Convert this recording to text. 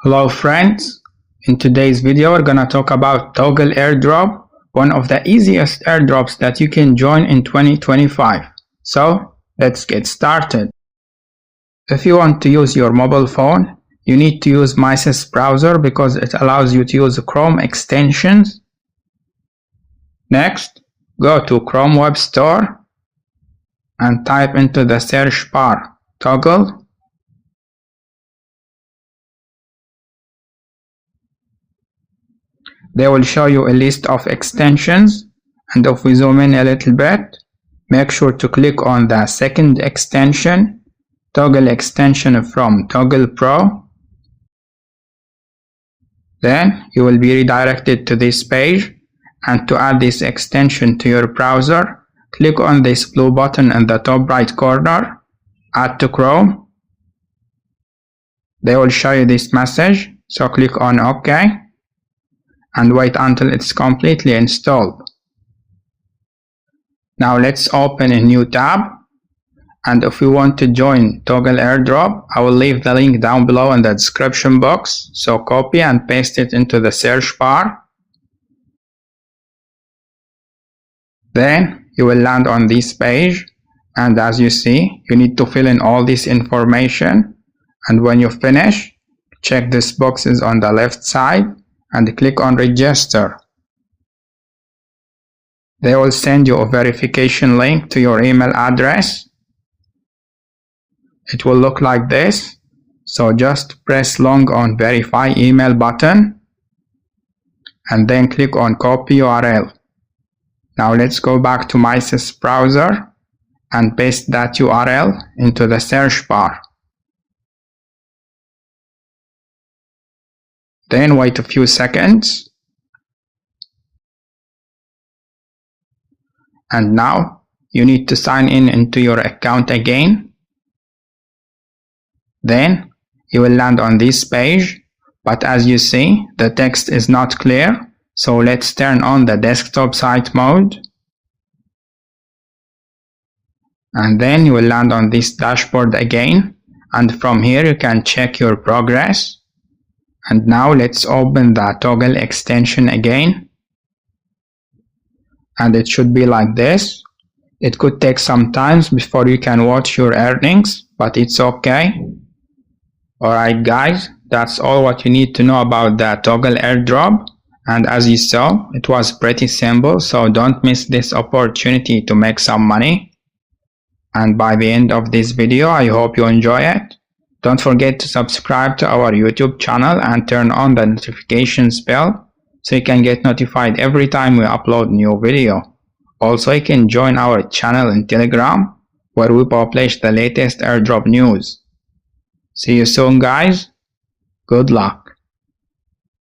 Hello friends, in today's video we're gonna talk about Toggle Airdrop, one of the easiest airdrops that you can join in 2025. So let's get started. If you want to use your mobile phone, you need to use Mises browser because it allows you to use Chrome extensions. Next, go to Chrome Web Store and type into the search bar Toggle. They will show you a list of extensions, and if we zoom in a little bit, make sure to click on the second extension, Toggle extension from Toggle Pro. Then you will be redirected to this page, and to add this extension to your browser, click on this blue button in the top right corner, Add to Chrome. They will show you this message, so click on OK. And wait until it's completely installed. Now let's open a new tab, and if you want to join Toggle Airdrop, I will leave the link down below in the description box, so copy and paste it into the search bar. Then you will land on this page, and as you see, you need to fill in all this information, and when you finish, check these boxes on the left side and click on register. They will send you a verification link to your email address. It will look like this, so just press long on verify email button and then click on copy URL. Now let's go back to Mises browser and paste that URL into the search bar. Then wait a few seconds. And now you need to sign in into your account again. Then you will land on this page, but as you see, the text is not clear, so let's turn on the desktop site mode. And then you will land on this dashboard again, and from here you can check your progress. And now let's open the Toggle extension again, and it should be like this. It could take some time before you can watch your earnings, but it's okay. Alright guys, that's all what you need to know about the Toggle Airdrop, and as you saw, it was pretty simple, so don't miss this opportunity to make some money. And by the end of this video, I hope you enjoy it. Don't forget to subscribe to our YouTube channel and turn on the notifications bell so you can get notified every time we upload new video. Also, you can join our channel in Telegram where we publish the latest airdrop news. See you soon guys. Good luck.